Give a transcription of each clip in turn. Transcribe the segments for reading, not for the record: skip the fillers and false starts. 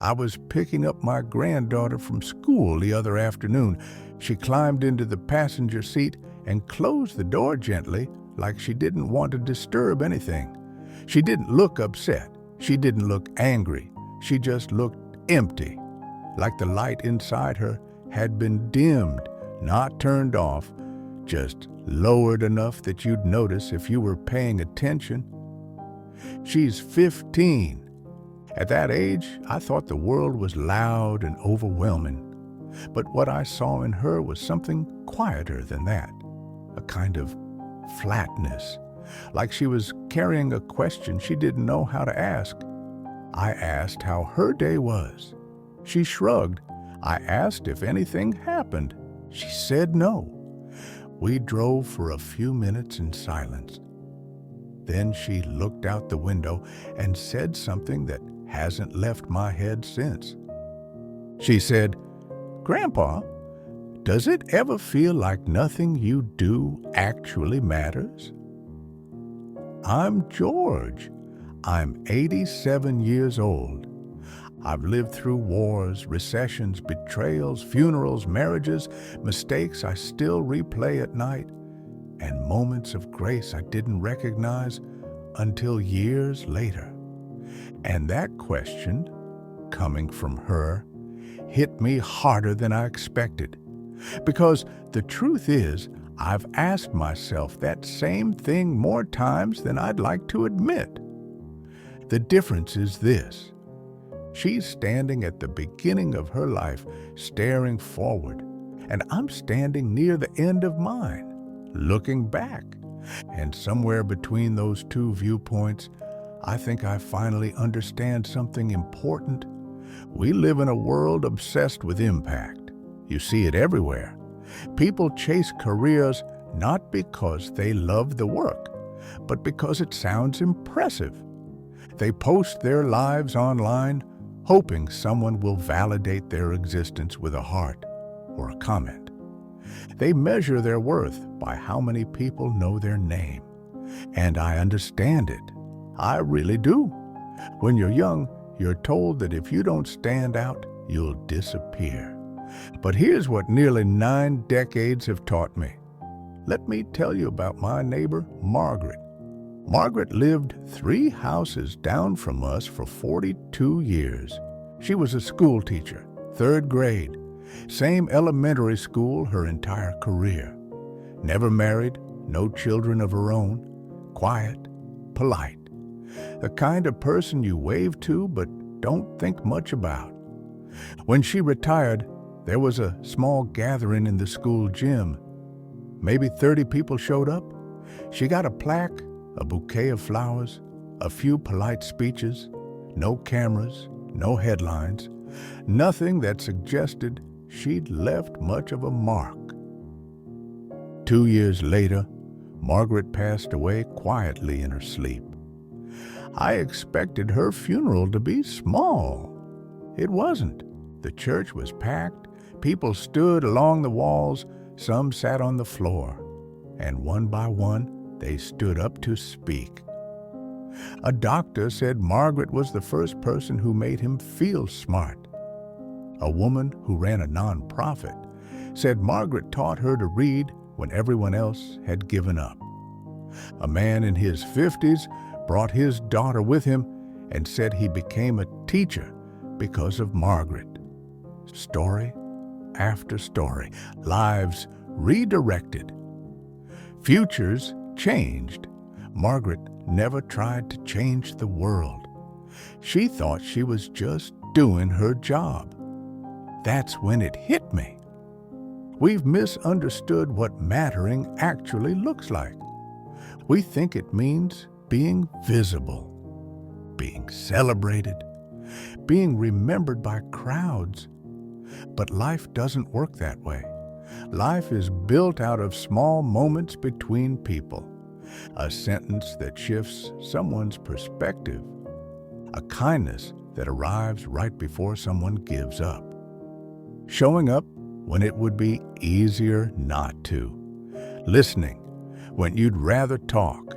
I was picking up my granddaughter from school the other afternoon. She climbed into the passenger seat and closed the door gently, like she didn't want to disturb anything. She didn't look upset. She didn't look angry. She just looked empty, like the light inside her had been dimmed, not turned off, just lowered enough that you'd notice if you were paying attention. She's 15. At that age, I thought the world was loud and overwhelming. But what I saw in her was something quieter than that, a kind of flatness, like she was carrying a question she didn't know how to ask. I asked how her day was. She shrugged. I asked if anything happened. She said no. We drove for a few minutes in silence. Then she looked out the window and said something that hasn't left my head since. She said, "Grandpa, does it ever feel like nothing you do actually matters?" I'm George. I'm 87 years old. I've lived through wars, recessions, betrayals, funerals, marriages, mistakes I still replay at night, and moments of grace I didn't recognize until years later. And that question, coming from her, hit me harder than I expected. Because the truth is, I've asked myself that same thing more times than I'd like to admit. The difference is this. She's standing at the beginning of her life, staring forward, and I'm standing near the end of mine, looking back. And somewhere between those two viewpoints, I think I finally understand something important. We live in a world obsessed with impact. You see it everywhere. People chase careers not because they love the work, but because it sounds impressive. They post their lives online, hoping someone will validate their existence with a heart or a comment. They measure their worth by how many people know their name. And I understand it. I really do. When you're young, you're told that if you don't stand out, you'll disappear. But here's what nearly 9 decades have taught me. Let me tell you about my neighbor, Margaret. Margaret lived 3 houses down from us for 42 years. She was a school teacher, 3rd grade, same elementary school her entire career. Never married, no children of her own, quiet, polite. The kind of person you wave to but don't think much about. When she retired, there was a small gathering in the school gym. Maybe 30 people showed up. She got a plaque, a bouquet of flowers, a few polite speeches, no cameras, no headlines, nothing that suggested she'd left much of a mark. 2 years later, Margaret passed away quietly in her sleep. I expected her funeral to be small. It wasn't. The church was packed. People stood along the walls. Some sat on the floor. And one by one, they stood up to speak. A doctor said Margaret was the first person who made him feel smart. A woman who ran a nonprofit said Margaret taught her to read when everyone else had given up. A man in his 50s brought his daughter with him and said he became a teacher because of Margaret. Story after story, lives redirected. Futures changed. Margaret never tried to change the world. She thought she was just doing her job. That's when it hit me. We've misunderstood what mattering actually looks like. We think it means being visible, being celebrated, being remembered by crowds. But life doesn't work that way. Life is built out of small moments between people. A sentence that shifts someone's perspective. A kindness that arrives right before someone gives up. Showing up when it would be easier not to. Listening when you'd rather talk.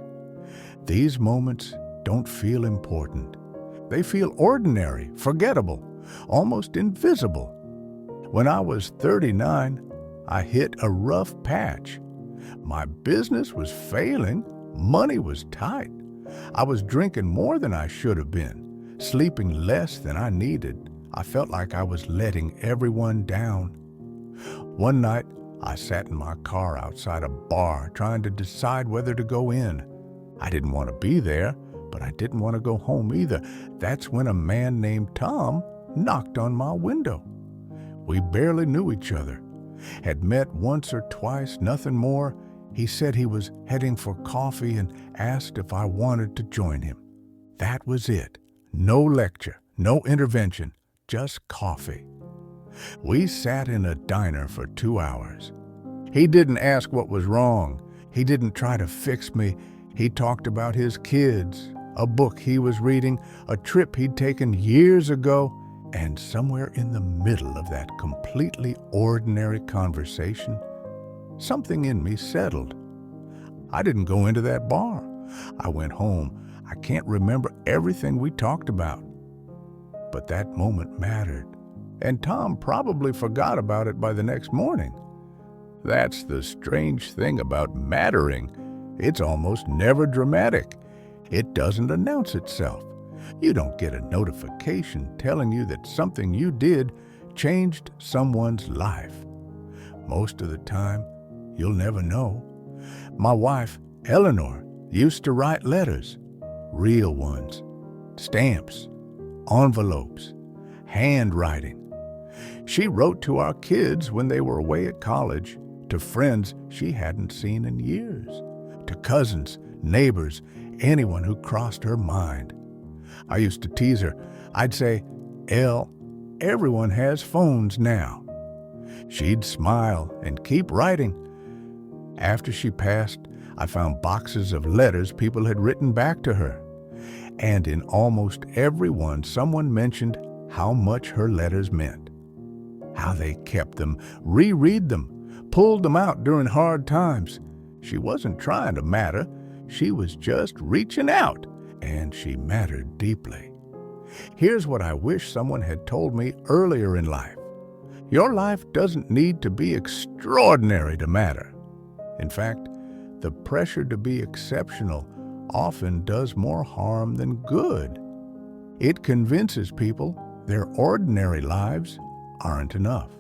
These moments don't feel important. They feel ordinary, forgettable, almost invisible. When I was 39, I hit a rough patch. My business was failing, money was tight. I was drinking more than I should have been, sleeping less than I needed. I felt like I was letting everyone down. One night, I sat in my car outside a bar trying to decide whether to go in. I didn't want to be there, but I didn't want to go home either. That's when a man named Tom knocked on my window. We barely knew each other. Had met once or twice, nothing more. He said he was heading for coffee and asked if I wanted to join him. That was it. No lecture, no intervention, just coffee. We sat in a diner for 2 hours. He didn't ask what was wrong. He didn't try to fix me. He talked about his kids, a book he was reading, a trip he'd taken years ago, and somewhere in the middle of that completely ordinary conversation, something in me settled. I didn't go into that bar. I went home. I can't remember everything we talked about. But that moment mattered, and Tom probably forgot about it by the next morning. That's the strange thing about mattering. It's almost never dramatic. It doesn't announce itself. You don't get a notification telling you that something you did changed someone's life. Most of the time, you'll never know. My wife, Eleanor, used to write letters, real ones, stamps, envelopes, handwriting. She wrote to our kids when they were away at college, to friends she hadn't seen in years, to cousins, neighbors, anyone who crossed her mind. I used to tease her. I'd say, "Elle, everyone has phones now." She'd smile and keep writing. After she passed, I found boxes of letters people had written back to her. And in almost every one, someone mentioned how much her letters meant, how they kept them, reread them, pulled them out during hard times. She wasn't trying to matter. She was just reaching out, and she mattered deeply. Here's what I wish someone had told me earlier in life. Your life doesn't need to be extraordinary to matter. In fact, the pressure to be exceptional often does more harm than good. It convinces people their ordinary lives aren't enough,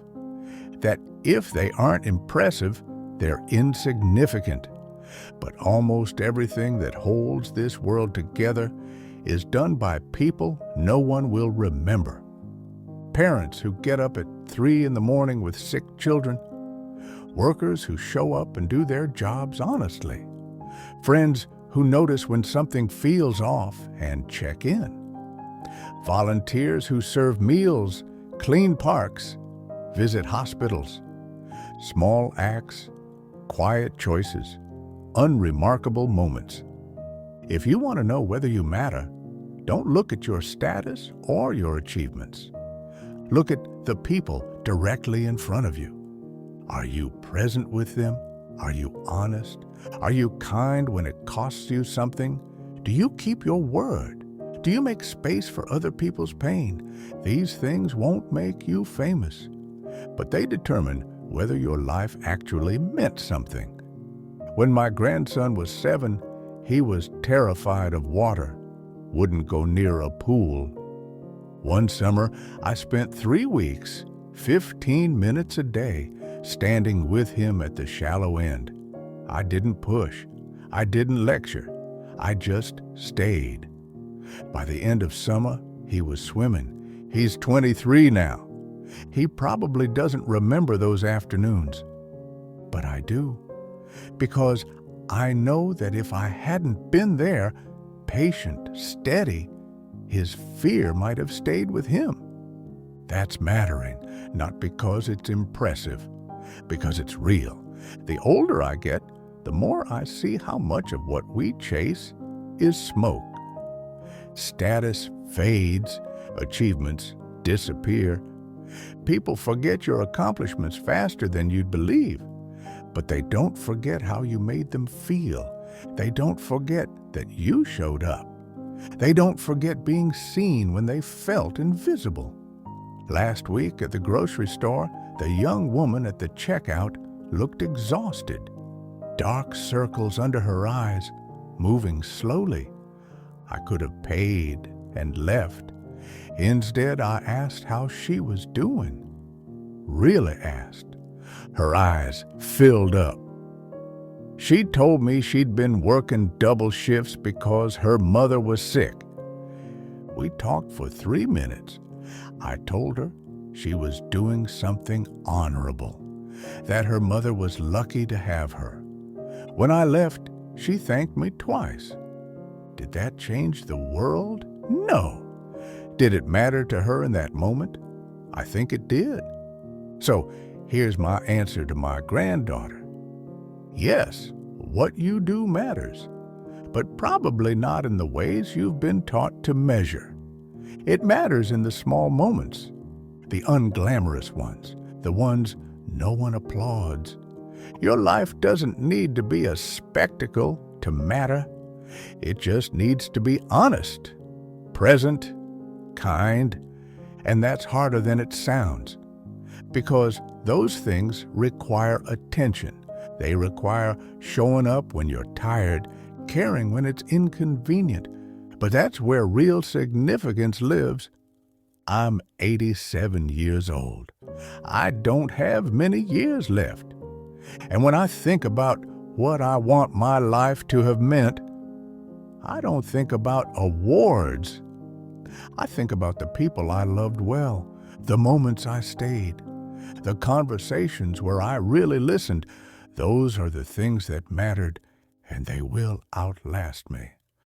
that if they aren't impressive, they're insignificant. But almost everything that holds this world together is done by people no one will remember. Parents who get up at 3 in the morning with sick children, workers who show up and do their jobs honestly, friends who notice when something feels off and check in, volunteers who serve meals, clean parks, visit hospitals. Small acts, quiet choices, unremarkable moments. If you want to know whether you matter, don't look at your status or your achievements. Look at the people directly in front of you. Are you present with them? Are you honest? Are you kind when it costs you something? Do you keep your word? Do you make space for other people's pain? These things won't make you famous, but they determine whether your life actually meant something. When my grandson was 7, he was terrified of water, wouldn't go near a pool. One summer, I spent 3 weeks, 15 minutes a day, standing with him at the shallow end. I didn't push. I didn't lecture. I just stayed. By the end of summer, he was swimming. He's 23 now. He probably doesn't remember those afternoons, but I do, because I know that if I hadn't been there, patient, steady, his fear might have stayed with him. That's mattering, not because it's impressive, because it's real. The older I get, the more I see how much of what we chase is smoke. Status fades, achievements disappear. People forget your accomplishments faster than you'd believe, but they don't forget how you made them feel. They don't forget that you showed up. They don't forget being seen when they felt invisible. Last week at the grocery store, the young woman at the checkout looked exhausted, dark circles under her eyes, moving slowly. I could have paid and left. Instead, I asked how she was doing. Really asked. Her eyes filled up. She told me she'd been working double shifts because her mother was sick. We talked for 3 minutes. I told her she was doing something honorable, that her mother was lucky to have her. When I left, she thanked me twice. Did that change the world? No. Did it matter to her in that moment? I think it did. So here's my answer to my granddaughter. Yes, what you do matters, but probably not in the ways you've been taught to measure. It matters in the small moments, the unglamorous ones, the ones no one applauds. Your life doesn't need to be a spectacle to matter. It just needs to be honest, present, kind, and that's harder than it sounds, because those things require attention. They require showing up when you're tired, caring when it's inconvenient. But that's where real significance lives. I'm 87 years old. I don't have many years left. And when I think about what I want my life to have meant, I don't think about awards. I think about the people I loved well, the moments I stayed, the conversations where I really listened. Those are the things that mattered, and they will outlast me.